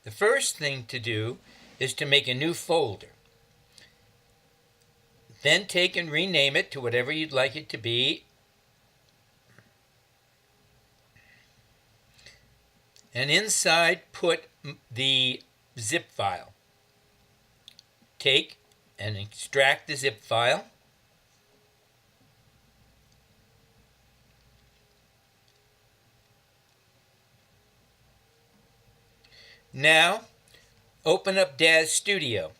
The first thing to do is to make a new folder. Then take and rename it to whatever you'd like it to be. And inside put the zip file. Take and extract the zip file. Now open up DAZ Studio.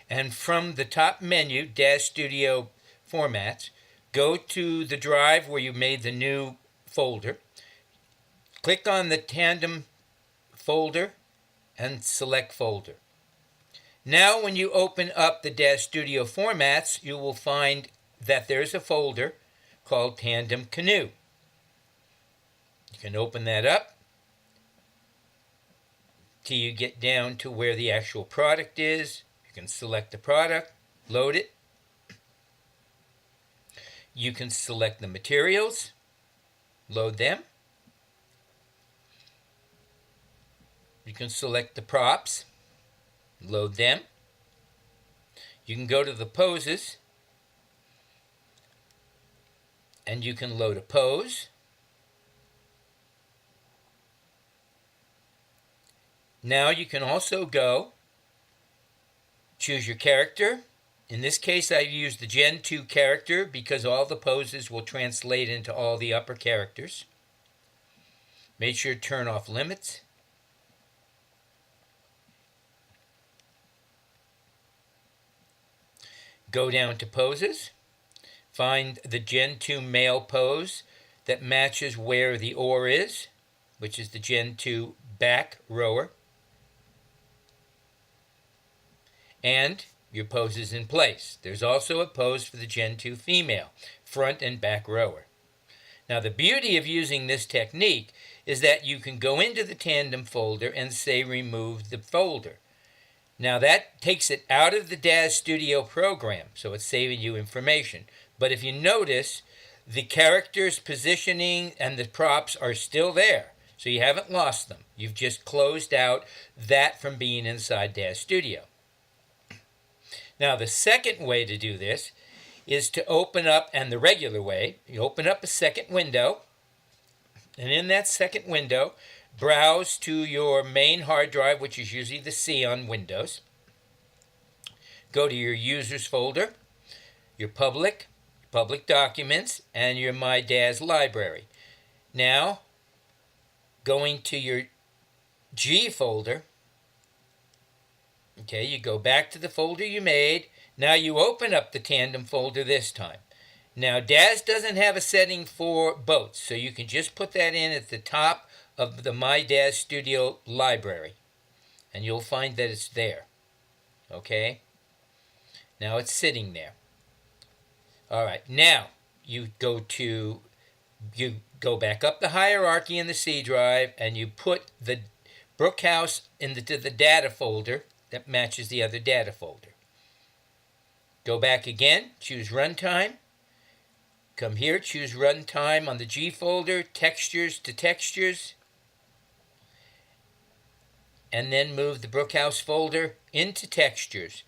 And from the top menu, DAZ Studio Formats, go to the drive where you made the new folder. Click on the Tandem folder and select Folder. Now when you open up the DAZ Studio Formats, you will find that there's a folder called Tandem Canoe. You can open that up till you get down to where the actual product is. You can select the product, load it. You can select the materials, load them. You can select the props, load them. You can go to the poses, and you can load a pose. Now you can also go choose your character. In this case, I use the Gen 2 character because all the poses will translate into all the upper characters. Make sure to turn off limits. Go down to poses. Find the Gen 2 male pose that matches where the oar is, which is the Gen 2 back rower. And your pose is in place. There's also a pose for the Gen 2 female, front and back rower. Now the beauty of using this technique is that you can go into the Tandem folder and say remove the folder. Now that takes it out of the DAZ Studio program, so it's saving you information. But if you notice, the characters, positioning, and the props are still there. So you haven't lost them. You've just closed out that from being inside DAZ Studio. Now the second way to do this is to open up, and the regular way, you open up a second window, and in that second window, browse to your main hard drive, which is usually the C on Windows. Go to your users folder, your public documents, and your My DAZ library. Now, going to your G folder, okay, you go back to the folder you made. Now you open up the Tandem folder this time. Now DAZ doesn't have a setting for boats, so you can just put that in at the top of the My DAZ Studio library, and you'll find that it's there. Okay? Now it's sitting there. All right, now you go back up the hierarchy in the C drive, and you put the Brookhouse into the data folder that matches the other data folder. Go back again, choose Runtime. Come here, choose Runtime on the G folder, Textures to Textures. And then move the Brookhouse folder into Textures.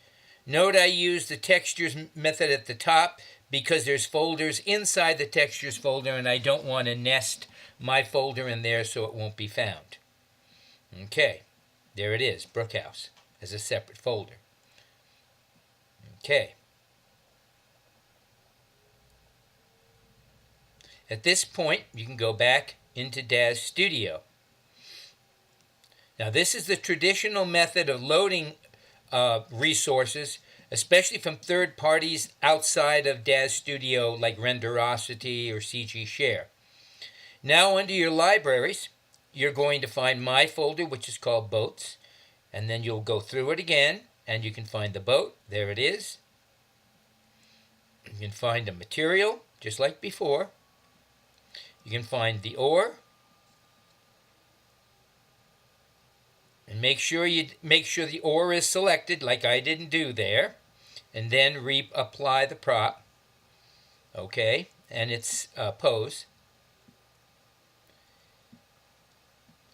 Note I use the Textures method at the top because there's folders inside the Textures folder, and I don't want to nest my folder in there so it won't be found. Okay, there it is, Brookhouse, as a separate folder. Okay. At this point, you can go back into DAZ Studio. Now, this is the traditional method of loading resources, especially from third parties outside of DAZ Studio, like Renderosity or CG Share. Now, under your libraries, you're going to find my folder, which is called Boats, and then you'll go through it again, and you can find the boat. There it is. You can find a material, just like before. You can find the oar, and make sure the oar is selected, like I didn't do there, and then reapply the prop. Okay, and its pose.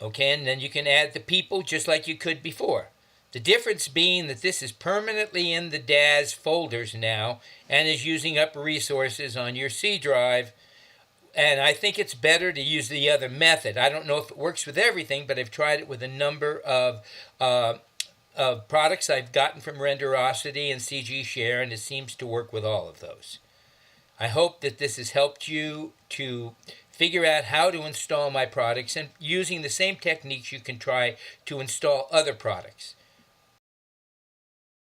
Okay, and then you can add the people just like you could before. The difference being that this is permanently in the DAZ folders now and is using up resources on your C drive. And I think it's better to use the other method. I don't know if it works with everything, but I've tried it with a number of products I've gotten from Renderosity and CG Share, and it seems to work with all of those. I hope that this has helped you to figure out how to install my products, and using the same techniques you can try to install other products.